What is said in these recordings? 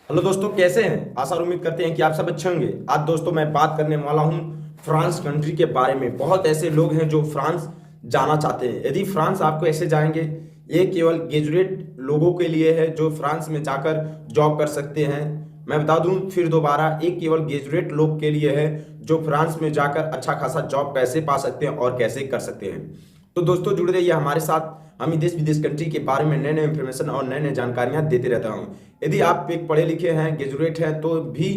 Hello दोस्तों, कैसे हैं? आशा और उम्मीद करते हैं कि आप सब अच्छे होंगे। आज दोस्तों मैं बात करने वाला हूं फ्रांस कंट्री के बारे में। बहुत ऐसे लोग हैं जो फ्रांस जाना चाहते हैं। यदि फ्रांस आपको ऐसे जाएंगे, ये केवल ग्रेजुएट लोगों के लिए है जो फ्रांस में जाकर जॉब कर सकते हैं। मैं बता दूं फिर दोबारा, ये केवल ग्रेजुएट लोग के लिए है जो फ्रांस में जाकर अच्छा खासा जॉब कैसे पा सकते हैं और कैसे कर सकते हैं। तो दोस्तों जुड़े रहिए हमारे साथ। हम ही देश विदेश कंट्री के बारे में नए नए इंफॉर्मेशन और नए नए जानकारियां देते रहता हूं। यदि आप एक पढ़े लिखे हैं, ग्रेजुएट हैं, तो भी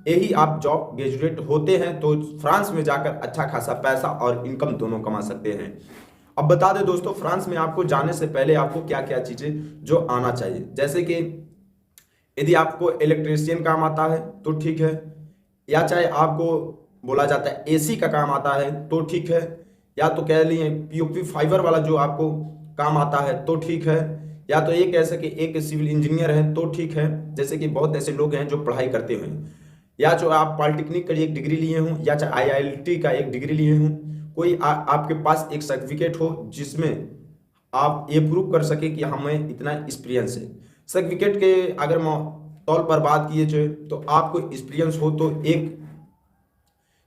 यही आप जॉब ग्रेजुएट होते हैं तो फ्रांस में जाकर अच्छा खासा पैसा और इनकम दोनों कमा सकते हैं। अब बता दें दोस्तों, फ्रांस में आपको जाने से पहले आपको क्या क्या चीज़ें जो आना चाहिए। जैसे कि यदि आपको इलेक्ट्रीशियन काम आता है तो ठीक है, या चाहे आपको बोला जाता है एसी का काम आता है तो ठीक है, या तो कह लिए पीओपी फाइबर वाला जो आपको काम आता है तो ठीक है, या तो ये कह सके एक सिविल इंजीनियर है तो ठीक है। जैसे कि बहुत ऐसे लोग हैं जो पढ़ाई करते हुए हैं, या जो आप पॉलिटेक्निक का एक डिग्री लिए हों, या चाहे आईआईटी का एक डिग्री लिए हों, कोई आपके पास एक सर्टिफिकेट हो जिसमें आप ये प्रूव कर सके कि हमें इतना एक्सपीरियंस है। सर्टिफिकेट के अगर तौर पर बात किए जाए तो आपको एक्सपीरियंस हो तो एक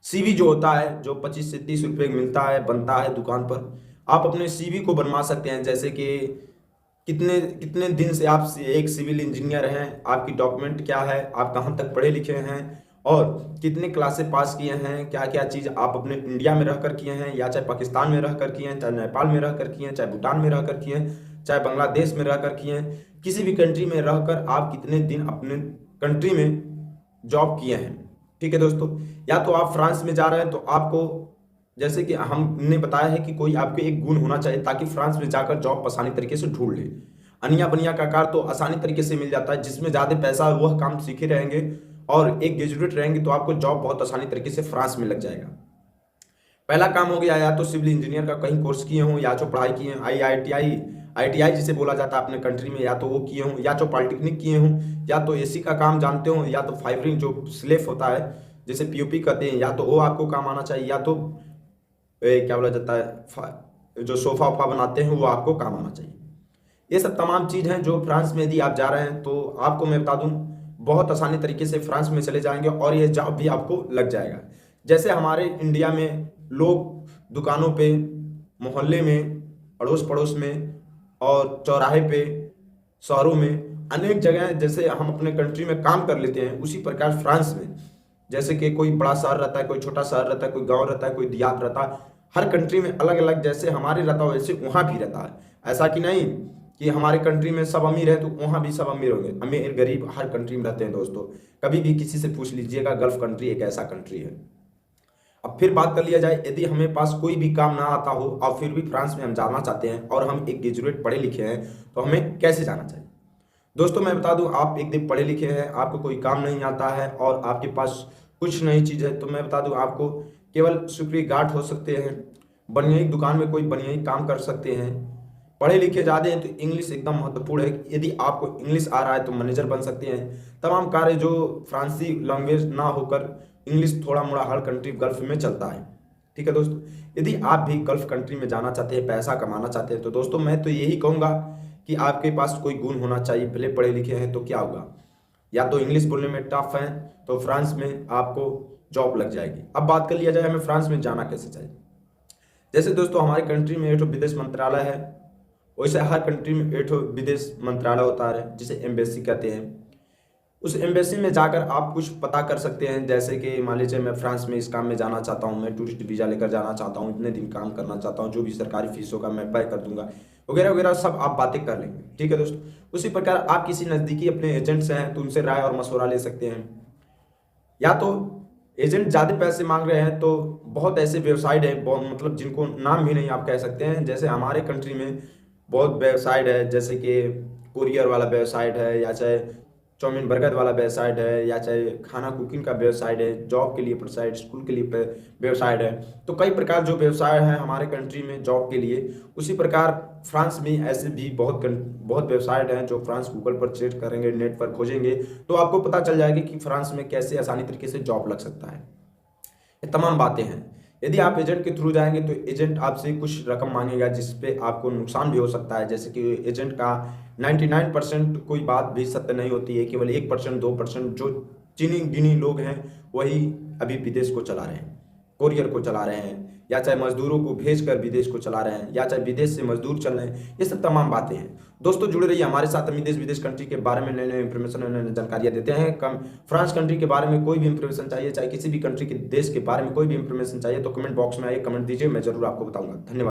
सीवी जो होता है, जो 25 से 30 रुपए मिलता है, बनता है दुकान पर, आप अपने सीवी को बनवा सकते हैं। जैसे कि कितने कितने दिन से आप एक सिविल इंजीनियर हैं, आपकी डॉक्यूमेंट क्या है, आप कहाँ तक पढ़े लिखे हैं, और कितने क्लासेस पास किए हैं, क्या क्या चीज़ आप अपने इंडिया में रह कर किए हैं, या चाहे पाकिस्तान में रह कर किए हैं, चाहे नेपाल में रह कर किए हैं, चाहे भूटान में रह कर किए हैं, चाहे बांग्लादेश में रह कर किए हैं, किसी भी कंट्री में रहकर आप कितने दिन अपने कंट्री में जॉब किए हैं। ठीक है दोस्तों, या तो आप फ्रांस में जा रहे हैं तो आपको, जैसे कि हमने बताया है कि कोई आपके एक गुण होना चाहिए ताकि फ्रांस में जाकर जॉब आसानी तरीके से ढूंढ ले। अनिया बनिया का कार तो आसानी तरीके से मिल जाता है, जिसमें ज़्यादा पैसा वह काम सीखे रहेंगे और एक ग्रेजुएट रहेंगे तो आपको जॉब बहुत आसानी तरीके से फ्रांस में लग जाएगा। पहला काम हो गया, या तो सिविल इंजीनियर का कहीं कोर्स किए हों, या जो पढ़ाई किए हैं आईटीआई जिसे बोला जाता है अपने कंट्री में, या तो वो किए हों, या तो पॉलिटेक्निक किए हों, या तो एसी का काम जानते हों, या तो फाइबरिंग जो स्लेफ होता है जिसे पीओपी कहते हैं, या तो वो आपको काम आना चाहिए, या तो क्या बोला जाता है जो सोफा वोफा बनाते हैं वो आपको काम आना चाहिए। ये सब तमाम चीज़ हैं जो फ्रांस में यदि आप जा रहे हैं तो आपको मैं बता दूं बहुत आसानी तरीके से फ्रांस में चले जाएंगे और ये जॉब भी आपको लग जाएगा। जैसे हमारे इंडिया में लोग दुकानों पे, मोहल्ले में, अड़ोस पड़ोस में और चौराहे पे, शहरों में अनेक जगह जैसे हम अपने कंट्री में काम कर लेते हैं, उसी प्रकार फ्रांस में जैसे कि कोई बड़ा शहर रहता है, कोई छोटा शहर रहता है, कोई गांव रहता है, कोई देहात रहता है। हर कंट्री में अलग अलग, जैसे हमारे रहता है वैसे वहाँ भी रहता है। ऐसा कि नहीं कि हमारे कंट्री में सब अमीर है तो वहाँ भी सब अमीर होंगे। अमीर गरीब हर कंट्री में रहते हैं दोस्तों। कभी भी किसी से पूछ लीजिएगा, गल्फ कंट्री एक ऐसा कंट्री है। अब फिर बात कर लिया जाए, यदि हमें पास कोई भी काम ना आता हो और फिर भी फ्रांस में हम जाना चाहते हैं और हम एक ग्रेजुएट पढ़े लिखे हैं तो हमें कैसे जाना चाहिए। दोस्तों मैं बता दूं, आप एक दिन पढ़े लिखे हैं, आपको कोई काम नहीं आता है और आपके पास कुछ नई चीज़ है, तो मैं बता दूं आपको केवल सिक्योरिटी गार्ड हो सकते हैं, बनियाई दुकान में कोई बनियाई काम कर सकते हैं। पढ़े लिखे ज़्यादा हैं तो इंग्लिश एकदम महत्वपूर्ण है। यदि आपको इंग्लिश आ रहा है तो मैनेजर बन सकते हैं। तमाम कार्य जो फ्रांसी लैंग्वेज ना होकर इंग्लिश थोड़ा मोड़ा हर कंट्री गल्फ में चलता है। ठीक है दोस्तों, यदि आप भी गल्फ कंट्री में जाना चाहते हैं, पैसा कमाना चाहते हैं, तो दोस्तों मैं तो यही कहूँगा कि आपके पास कोई गुण होना चाहिए। भले पढ़े लिखे हैं तो क्या होगा, या तो इंग्लिश बोलने में टफ है तो फ्रांस में आपको जॉब लग जाएगी। अब बात कर लिया जाए हमें फ्रांस में जाना कैसे चाहिए। जैसे दोस्तों हमारे कंट्री में एक तो विदेश मंत्रालय है, वैसे हर कंट्री में एक विदेश मंत्रालय होता है जिसे एम्बेसी कहते हैं। उस एम्बेसी में जाकर आप कुछ पता कर सकते हैं। जैसे कि मान लीजिए मैं फ्रांस में इस काम में जाना चाहता हूँ, मैं टूरिस्ट वीज़ा लेकर जाना चाहता हूँ, इतने दिन काम करना चाहता हूँ, जो भी सरकारी फीस होगा मैं पे कर दूंगा, वगैरह वगैरह सब आप बातें कर लेंगे। ठीक है दोस्तों, उसी प्रकार आप किसी नज़दीकी अपने एजेंट्स हैं तो उनसे राय और मशवरा ले सकते हैं। या तो एजेंट ज़्यादा पैसे मांग रहे हैं तो बहुत ऐसे वेबसाइट है, बहुत मतलब जिनको नाम भी नहीं आप कह सकते हैं। जैसे हमारे कंट्री में बहुत वेबसाइट है, जैसे कि कुरियर वाला वेबसाइट है, या चाहे चाउमीन बर्गर वाला वेबसाइट है, या चाहे खाना कुकिंग का वेबसाइट है, जॉब के लिए वेबसाइट, स्कूल के लिए वेबसाइट है। तो कई प्रकार जो व्यवसाय है हमारे कंट्री में जॉब के लिए, उसी प्रकार फ्रांस में ऐसे भी बहुत वेबसाइट हैं जो फ्रांस गूगल पर चेक करेंगे, नेट पर खोजेंगे तो आपको पता चल जाएगा कि फ्रांस में कैसे आसानी तरीके से जॉब लग सकता है। ये तमाम बातें हैं। यदि आप एजेंट के थ्रू जाएंगे तो एजेंट आपसे कुछ रकम मांगेगा जिस पे आपको नुकसान भी हो सकता है। जैसे कि एजेंट का 99% कोई बात भी सत्य नहीं होती है, केवल 1% 2% जो चीनी गिनी लोग हैं वही अभी विदेश को चला रहे हैं, कोरियर को चला रहे हैं, या चाहे मजदूरों को भेजकर विदेश को चला रहे हैं, या चाहे विदेश से मजदूर चल रहे हैं। ये सब तमाम बातें हैं। दोस्तों जुड़े रहिए हमारे साथ, हम देश विदेश कंट्री के बारे में नए नए इंफॉर्मेशन, नए नए जानकारियां देते हैं। कम फ्रांस कंट्री के बारे में कोई भी इंफॉर्मेशन चाहिए, चाहे किसी भी कंट्री के देश के बारे में कोई भी इंफॉर्मेशन चाहिए, तो कमेंट बॉक्स में आइए, कमेंट दीजिए, मैं जरूर आपको बताऊंगा। धन्यवाद।